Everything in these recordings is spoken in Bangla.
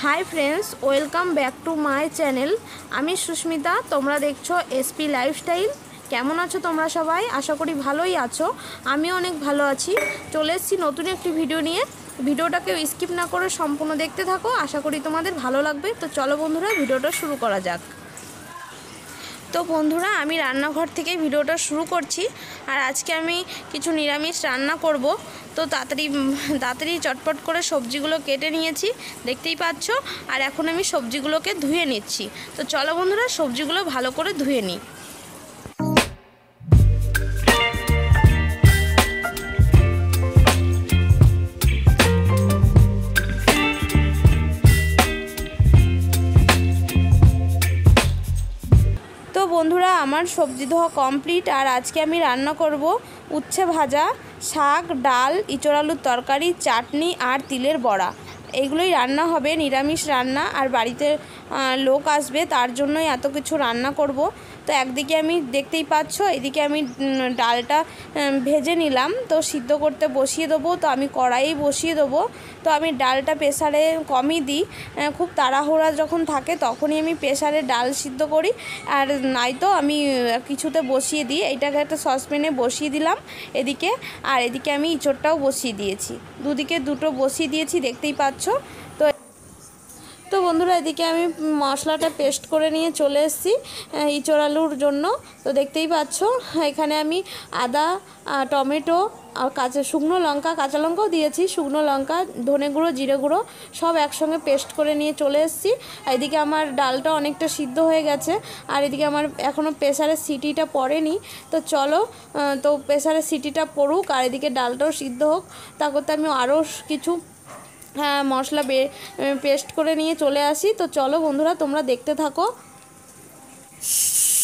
High friends welcome back to my channel. आमी सुष्मिता, तोमरा देखछो एसपी लाइफस्टाइल। केमन आछो तोमरा सबाई? आशा करी भालोई आछो। आमिও अनेक भालो आछि। चले एसेछि नतुन एकटी भिडियो निये। भिडियोटाके स्किप ना करे सम्पूर्ण देखते थाको, आशा करी तोमादेर भालो लागबे। तो चलो बंधुरा भिडियोटा शुरू करा जाक। तो बंधुरा आमी रान्नाघर थेके भिडियोटा शुरू करछि। और आज के आमी किछु निरामिष रान्ना करब। तो ताड़ाताड़ी चटपट करे सब्जिगुलो केटे निয়েছি देखतेই পাচ্ছ। और এখন আমি সবজিগুলোকে ধুয়ে নিচ্ছি। তো চলো বন্ধুরা সবজিগুলো ভালো করে ধুয়ে নিই। तो बंधुरा आमार सब्जी धोया कमप्लीट। और आज के आमी रान्ना करब उচ্ছে भाजा, शाक, डाल, इचड़ आलुर तरकारी, चाटनी और तिलेर बड़ा। एगुलोई रान्ना होबे, निरामिष रान्ना। और बाड़ीते लोक आसबे तार जोन्नोई एत किछु रान्ना करब। तो एकदिके आमी देखतेई पाচ্ছো एदिके आमी डालटा भेजे निलाम। तो सिद्ध करते बसिए देबो। तो आमी कड़ाई बसिए देबो। तो आमी डालटा प्रेसारे कमई दी। खूब ताड़ाहुड़ा जखन थाके तखनई आमी प्रेसारे डाल सिद्ध करी। और नाइतो आमी किछुते बसिए दी। एटाके एकटा ससप्याने बसिए दिलाम एदिके। और एदिके आमी इचड़टाও बसिए दिएछि। दुदिके दुटो बसिए दिएछि देखतेई पाচ্ছো। तो बंधुरा एदिके आमी मशलाटा पेस्ट करे निये चले एसेछि इचड़ आलुर जोन्नो। तो देखतेई पाচ্ছো एखाने आमी आदा, टमेटो और काँचा शुकनो लंका, काँचा लंकाओ दिएछि, शुकनो लंका, धने गुঁড়ো, जिरे गुঁড়ো सब एकसंगे पेस्ट करे निये चले एसेछि। एदिके आमार डालटा अनेकटा सिद्ध हये गेছে। और एदिके आमार एखोनो प्रेसारे सिटिटा पड़ेনি। तो चलो तो प्रेसारे सिटिटा पड़ुक और एदिके डालटाও सिद्ध হোক। তা করতে আমি আরও কিছু मशला पेस्ट करे निये चले आसि। तो चलो बंधुरा तोमरा देखते थाको।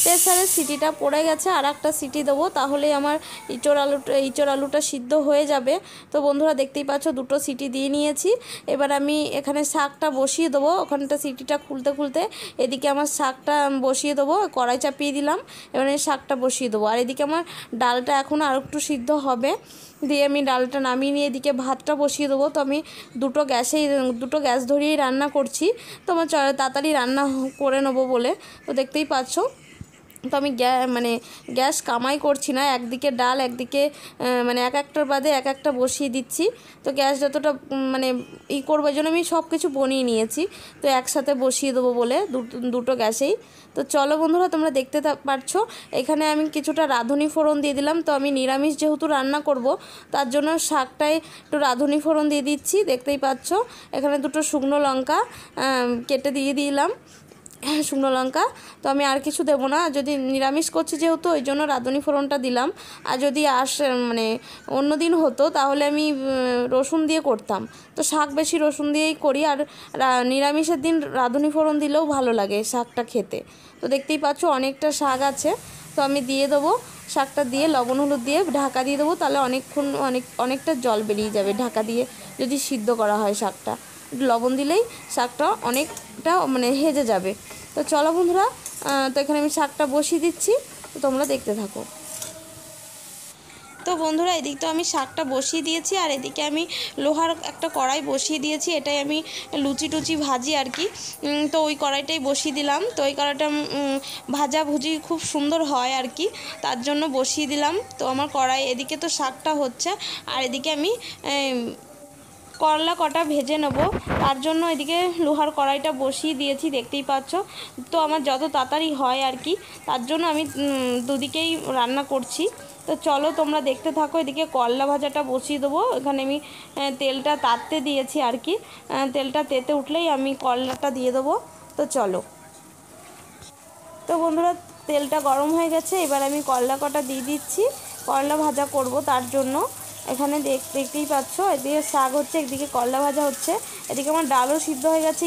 प्रेसारे सिटिटा पड़े गेছে, और एक सिटी देবো তাহলেই আমার ইচড় আলুটা সিদ্ধ হয়ে যাবে। তো বন্ধুরা দেখতেই পাচ্ছ দুটো সিটি দিয়ে নিয়েছি। এবার আমি এখানে শাকটা বসিয়ে দেবো। ওখানটা সিটিটা খুলতে খুলতে এদিকে আমার শাকটা বসিয়ে দেবো। কড়াই চাপিয়ে দিলাম। এবার শাকটা বসিয়ে দেবো। আর এদিকে আমার ডালটা এখন আর একটু সিদ্ধ হবে। দিয়ে আমি ডালটা নামিয়ে নিয়ে এদিকে ভাতটা বসিয়ে দেবো। তো আমি দুটো গ্যাস ধরিয়েই রান্না করছি। তো আমার তাড়াতাড়ি রান্না করে নেবো বলে। তো দেখতেই পাচ্ছ। তো আমি গ্যাস কামাই করছি না, একদিকে ডাল একদিকে এক একটার বাদে এক একটা বসিয়ে দিচ্ছি। তো গ্যাস যতটা করবো এই জন্য আমি সব কিছু বনিয়ে নিয়েছি। তো একসাথে বসিয়ে দেবো বলে দুটো গ্যাসেই। তো চলো বন্ধুরা তোমরা দেখতে পাচ্ছ এখানে আমি কিছুটা রাঁধুনি ফোড়ন দিয়ে দিলাম। তো আমি নিরামিষ যেহেতু রান্না করব তার জন্য শাকটায় একটু রাঁধুনি ফোড়ন দিয়ে দিচ্ছি। দেখতেই পাচ্ছ এখানে দুটো শুকনো লঙ্কা কেটে দিয়ে দিলাম, শুকনো লঙ্কা। তো আমি আর কিছু দেবো না, যদি নিরামিষ করছি যেহেতু ওই জন্য রাঁধুনি ফোড়নটা দিলাম। আর যদি অন্য দিন হতো তাহলে আমি রসুন দিয়ে করতাম। তো শাক বেশি রসুন দিয়েই করি। আর নিরামিষের দিন রাঁধুনি ফোড়ন দিলেও ভালো লাগে শাকটা খেতে। তো দেখতেই পাচ্ছ অনেকটা শাক আছে। তো আমি দিয়ে দেবো, শাকটা দিয়ে লবণ হলুদ দিয়ে ঢাকা দিয়ে দেবো। তাহলে অনেকটা জল বেরিয়ে যাবে ঢাকা দিয়ে যদি সিদ্ধ করা হয় শাকটা। লবণ দিলেই শাকটা অনেকটা হেজে যাবে। তো চলো বন্ধুরা তো এখানে আমি শাকটা বসিয়ে দিচ্ছি। তো তোমরা দেখতে থাকো। তো বন্ধুরা এদিক তো আমি শাকটা বসিয়ে দিয়েছি। আর এদিকে আমি লোহার একটা কড়াই বসিয়ে দিয়েছি। এটাই আমি লুচি টুচি ভাজি আর কি। তো ওই কড়াইটাই বসিয়ে দিলাম। তো ওই কড়াইটা ভাজাভুজি খুব সুন্দর হয় আর কি, তার জন্য বসিয়ে দিলাম। তো আমার কড়াই এদিকে তো শাকটা হচ্ছে। আর এদিকে আমি করলা কটা ভেজে নেব, তার জন্য এদিকে লোহার কড়াইটা বসিয়ে দিয়েছি দেখতেই পাচ্ছ। তো আমার যত তাড়াতাড়ি হয় আর কি তার জন্য আমি দুদিকেই রান্না করছি। তো চলো তোমরা দেখতে থাকো। এদিকে করলা ভাজাটা বসিয়ে দেবো। এখানে আমি তেলটা তাততে দিয়েছি আর কি। তেলটা তেতে উঠলেই আমি করলাটা দিয়ে দেবো। তো চলো। তো বন্ধুরা তেলটা গরম হয়ে গেছে। এবার আমি করলা কটা দিয়ে দিচ্ছি। করলা ভাজা করব তার জন্য। এখানে দেখতেই পাচ্ছ এদিকে শাক হচ্ছে, একদিকে করলা ভাজা হচ্ছে। এদিকে আমার ডালও সিদ্ধ হয়ে গেছে,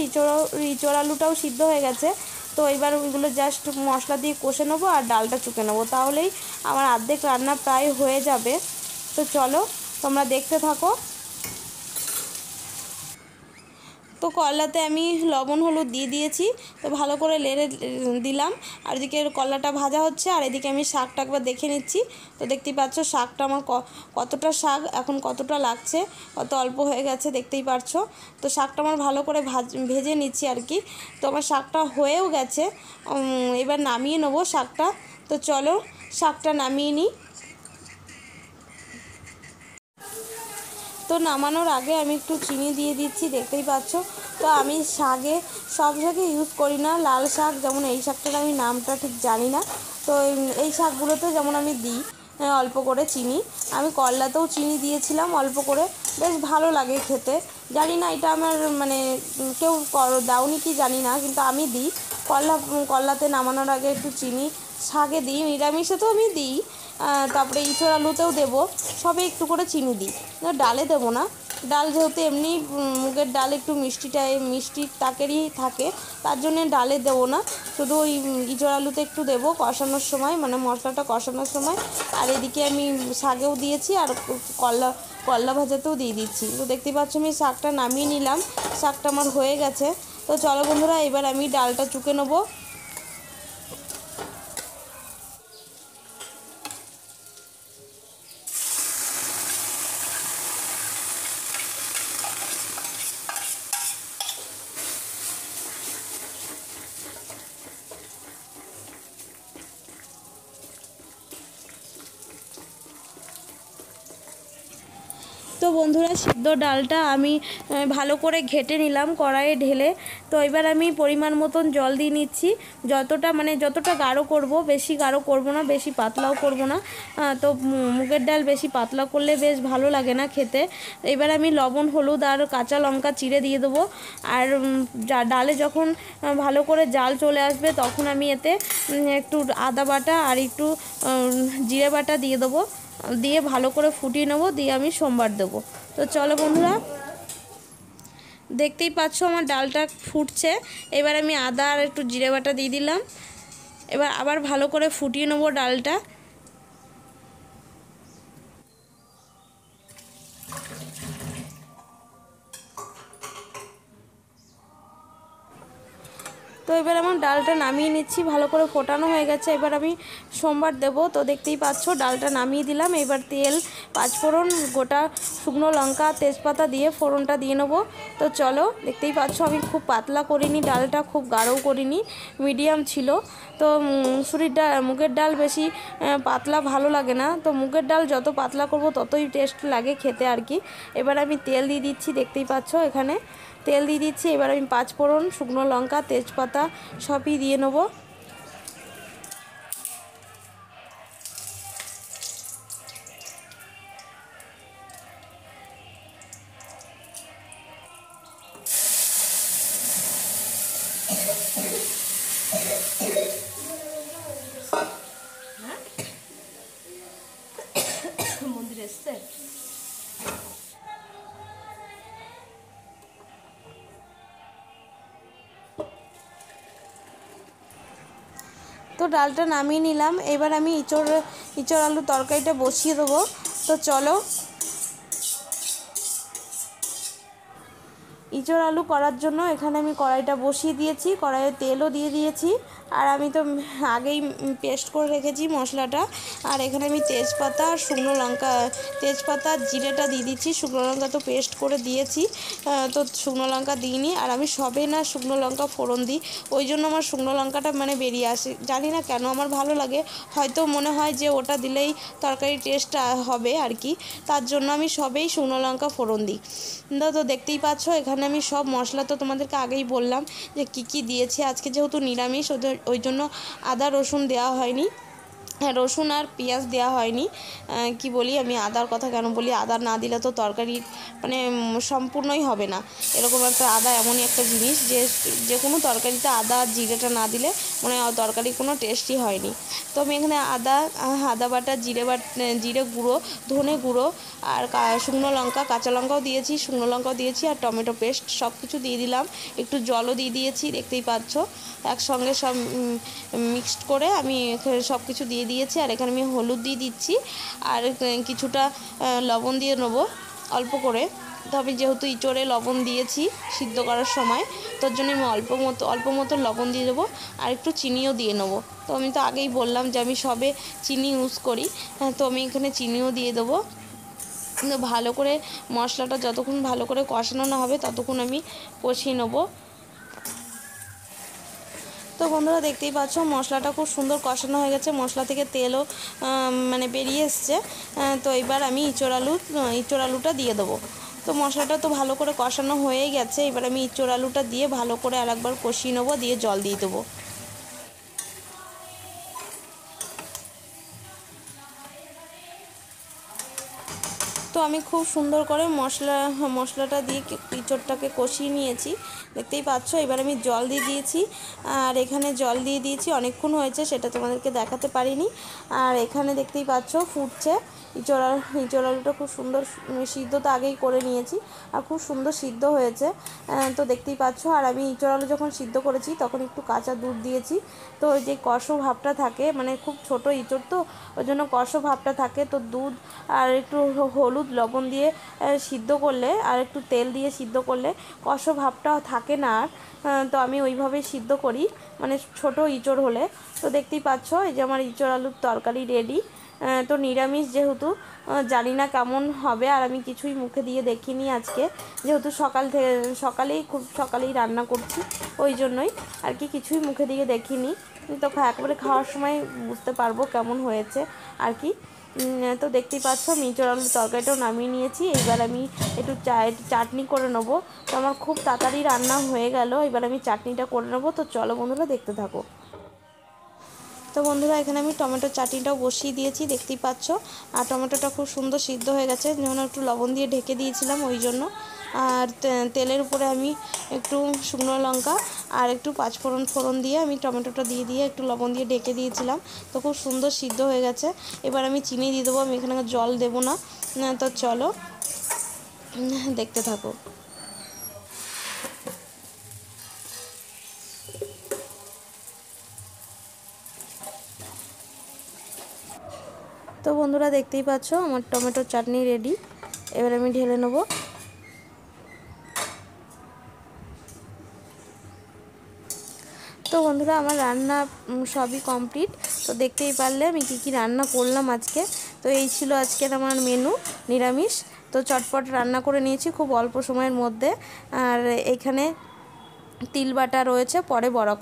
ইচড় আলুটাও সিদ্ধ হয়ে গেছে। তো এবার ওইগুলো জাস্ট মশলা দিয়ে কষে নেবো আর ডালটা চুকে নেবো, তাহলেই আমার অর্ধেক রান্না প্রায় হয়ে যাবে। তো চলো তোমরা দেখতে থাকো। তো করলাতে আমি লবণ হলুদ দিয়ে দিয়েছি, তো ভালো করে নেড়ে দিলাম। আর এদিকে করলাটা ভাজা হচ্ছে, আর এদিকে আমি শাকটা একবার দেখে নিচ্ছি। তো দেখতেই পাচ্ছ শাকটা আমার কতটা শাক এখন কতটা লাগছে, কত অল্প হয়ে গেছে দেখতেই পারছো। তো শাকটা আমার ভালো করে ভেজে নিচ্ছি আর কি। তো আমার শাকটা হয়েও গেছে, এবার নামিয়ে নেবো শাকটা। তো চলো শাকটা নামিয়ে নিই। তো নামানোর আগে আমি একটু চিনি দিয়ে দিচ্ছি, দেখতেই পাচ্ছ। তো আমি শাকে সব শাকে ইউজ করি না, লাল শাক যেমন এই শাকটার আমি নামটা ঠিক জানি না। তো এই শাকগুলোতে যেমন আমি দিই অল্প করে চিনি। আমি করলাতেও চিনি দিয়েছিলাম অল্প করে, বেশ ভালো লাগে খেতে। জানি না এটা আমার মানে কেউ দাওনি কি জানি না, কিন্তু আমি দিই। করলাতে নামানোর আগে একটু চিনি শাকে দিই, নিরামিষে তো আমি দিই, তারপরে ইঁচড় আলুতেও দেবো, সবে একটু করে চিনি দিই। ডালে দেবো না, ডাল যেহেতু এমনি মুগের ডাল একটু মিষ্টির তাকেরই থাকে, তার জন্য ডালে দেবো না, শুধু ওই ইঁচড় আলুতে একটু দেবো কষানোর সময়, মানে মশলাটা কষানোর সময়। আর এদিকে আমি শাকেও দিয়েছি, আর করলা ভাজাতেও দিয়ে দিচ্ছি। তো দেখতে পাচ্ছ আমি শাকটা নামিয়ে নিলাম, শাকটা আমার হয়ে গেছে। তো চলো বন্ধুরা, এবার আমি ডালটা চুকে নেবো। তো বন্ধুরা, সিদ্ধ ডালটা আমি ভালো করে ঘেটে নিলাম কড়াইয়ে ঢেলে। তো এবার আমি পরিমাণ মতন জল দিয়ে নিচ্ছি, যতটা গাঢ় করব, বেশি গাঢ় করব না, বেশি পাতলাও করব না। তো মুগের ডাল বেশি পাতলা করলে বেশ ভালো লাগে না খেতে। এবার আমি লবণ হলুদ আর কাঁচা লঙ্কা চিড়ে দিয়ে দেবো। আর ডালে যখন ভালো করে জাল চলে আসবে, তখন আমি এতে একটু আদা বাটা আর একটু জিরে বাটা দিয়ে দেবো, দিয়ে ভালো করে ফুটিয়ে নেবো, দিয়ে আমি সোমবার দেবো। তো চলো বন্ধুরা, দেখতেই পাচ্ছ আমার ডালটা ফুটছে। এবার আমি আদা আর একটু জিরে বাটা দিয়ে দিলাম, এবার আবার ভালো করে ফুটিয়ে নেবো ডালটা। তো এবার আমার ডালটা নামিয়ে নিচ্ছি, ভালো করে ফোটানো হয়ে গেছে। এবার আমি সোমবার দেব। তো দেখতেই পাচ্ছ ডালটা নামিয়ে দিলাম। এবার তেল, পাঁচফোড়ন, গোটা শুকনো লঙ্কা, তেজপাতা দিয়ে ফোড়নটা দিয়ে নেবো। তো চলো, দেখতেই পাচ্ছ আমি খুব পাতলা করিনি ডালটা, খুব গাঢ়ও করিনি, মিডিয়াম ছিল। তো মুগের ডাল বেশি পাতলা ভালো লাগে না, তো মুগের ডাল যত পাতলা করব ততই টেস্ট লাগে খেতে আর কি। এবার আমি তেল দিয়ে দিচ্ছি, দেখতেই পাচ্ছ এখানে তেল দিয়ে দিচ্ছি। এবার আমি পাঁচফোড়ন, শুকনো লঙ্কা, তেজপাতা সবই দিয়ে নেবো। মন্দিরে এসছে। তো ডালটা নামিয়ে নিলাম। এবার আমি ইঁচড় আলুর তরকারিটা বসিয়ে দেবো। তো চলো, ইঁচড় আলু করার জন্য এখানে আমি কড়াইটা বসিয়ে দিয়েছি, কড়াইয়ে তেলও দিয়ে দিয়েছি। আর আমি তো আগেই পেস্ট করে রেখেছি মশলাটা। আর এখানে আমি তেজপাতা আর তেজপাতা জিরেটা দিয়ে দিচ্ছি। শুকনো লঙ্কা তো পেস্ট করে দিয়েছি, তো শুকনো লঙ্কা দিইনি। আর আমি সবে না শুকনো লঙ্কা ফোড়ন দিই, ওই জন্য আমার শুকনো লঙ্কাটা মানে বেরিয়ে আসে, জানি না কেন, আমার ভালো লাগে, হয়তো মনে হয় যে ওটা দিলেই তরকারি টেস্ট হবে আর কি, তার জন্য আমি সবেই শুকনো লঙ্কা ফোড়ন দিই। তো দেখতেই পাচ্ছ এখানে আমি সব মশলা তো তোমাদেরকে আগেই বললাম যে কি দিয়েছি। আজকে যেহেতু নিরামিষ, ওই জন্য আদা রসুন দেওয়া হয়নি, হ্যাঁ রসুন আর পেঁয়াজ দেওয়া হয়নি। কি বলি আমি, আদার কথা কেন বলি, আদা না দিলে তো তরকারি মানে সম্পূর্ণই হবে না। এরকম একটা আদা এমনই একটা জিনিস যে কোনো তরকারিতে আদা আর জিরেটা না দিলে মানে তরকারি কোনো টেস্টই হয়নি। তো আমি এখানে আদা বাটা, জিরে গুঁড়ো, ধনে গুঁড়ো আর শুকনো লঙ্কা, কাঁচা লঙ্কাও দিয়েছি, শুকনো লঙ্কাও দিয়েছি, আর টমেটো পেস্ট সব কিছু দিয়ে দিলাম, একটু জলও দিয়ে দিয়েছি, দেখতেই পাচ্ছ একসঙ্গে সব মিক্সড করে আমি সব কিছু দিয়ে দিয়েছি। আর এখানে আমি হলুদ দিয়ে দিচ্ছি, আর কিছুটা লবণ দিয়ে নেবো অল্প করে। তো আমি যেহেতু ইঁচড়ে লবণ দিয়েছি সিদ্ধ করার সময়, তোর জন্য আমি অল্প মতো লবণ দিয়ে দেবো, আর একটু চিনিও দিয়ে নেবো। তো আমি তো আগেই বললাম যে আমি সবে চিনি ইউজ করি, তো আমি এখানে চিনিও দিয়ে দেবো। ভালো করে মশলাটা যতক্ষণ ভালো করে কষানো না হবে ততক্ষণ আমি কষিয়ে নেবো। তো বন্ধুরা দেখতেই পাচ্ছ মশলাটা খুব সুন্দর কষানো হয়ে গেছে, মশলা থেকে তেলও মানে বেরিয়ে এসছে। তো এবার আমি ইঁচড় আলুটা দিয়ে দেবো। তো মশলাটা তো ভালো করে কষানো হয়েই গেছে, এবার আমি ইঁচড় আলুটা দিয়ে ভালো করে আরেকবার কষিয়ে নেবো, দিয়ে জল দিয়ে দেবো। তো আমি খুব সুন্দর করে মশলাটা দিয়ে ইঁচড়টাকে কষিয়ে নিয়েছি, দেখতেই পাচ্ছ। এবার আমি জল দিয়ে দিয়েছি, আর এখানে জল দিয়ে দিয়েছি অনেকক্ষণ হয়েছে, সেটা তোমাদেরকে দেখাতে পারিনি। আর এখানে দেখতেই পাচ্ছ ফুটছে। ইঁচড় আলুটা খুব সুন্দর সিদ্ধ তো আগেই করে নিয়েছি, আর খুব সুন্দর সিদ্ধ হয়েছে। তো দেখতেই পাচ্ছ। আর আমি ইঁচড় আলু যখন সিদ্ধ করেছি তখন একটু কাঁচা দুধ দিয়েছি। তো ওই যে কষো ভাবটা থাকে, মানে খুব ছোট ইঁচড় তো ওই জন্য কষো ভাবটা থাকে, তো দুধ আর একটু হলুদ লবণ দিয়ে সিদ্ধ করলে, আর একটু তেল দিয়ে সিদ্ধ করলে কষো ভাবটা থাকে না আর। তো আমি ওইভাবেই সিদ্ধ করি, মানে ছোট ইঁচড় হলে। তো দেখতেই পাচ্ছ এই যে আমার ইঁচড় আলুর তরকারি রেডি। তো নিরামিষ যেহেতু, জানি না কেমন হবে, আর আমি কিছুই মুখে দিয়ে দেখিনি আজকে, যেহেতু খুব সকালেই রান্না করছি, ওই জন্যই আর কি কিছুই মুখে দিয়ে দেখিনি। তো একবারে খাওয়ার সময় বুঝতে পারবো কেমন হয়েছে আর কি। তো দেখতেই পাচ্ছ আমি ইঁচড় আলুর তরকারিটাও নামিয়ে নিয়েছি। এইবার আমি একটু চাটনি করে নেবো। তো আমার খুব তাড়াতাড়ি রান্না হয়ে গেল, এবার আমি চাটনিটা করে নেবো। তো চলো বন্ধুরা দেখতে থাকো। তো বন্ধুরা এখানে আমি টমেটোর চাটনিটাও বসিয়ে দিয়েছি, দেখতেই পাচ্ছ। আর টমেটোটা খুব সুন্দর সিদ্ধ হয়ে গেছে, যেমন একটু লবণ দিয়ে ঢেকে দিয়েছিলাম ওই জন্য। আর তেলের উপরে আমি একটু শুকনো লঙ্কা আর একটু ফোড়ন দিয়ে আমি টমেটোটা দিয়ে একটু লবণ দিয়ে ঢেকে দিয়েছিলাম। তো খুব সুন্দর সিদ্ধ হয়ে গেছে। এবার আমি চিনি দিয়ে দেবো, আমি এখানে জল দেবো না। তো চলো দেখতে থাকো। তো বন্ধুরা দেখতেই পাচ্ছ আমার টমেটোর চাটনি রেডি, এবার আমি ঢেলে নেবো। তো বন্ধুরা আমার রান্না সবই কমপ্লিট। তো দেখতেই পারলে আমি কি রান্না করলাম আজকে। তো এই ছিল আজকের আমার মেনু, নিরামিষ। তো চটপট রান্না করে নিয়েছি খুব অল্প সময়ের মধ্যে। আর এখানে তিল বাটা রয়েছে, পরে বড়া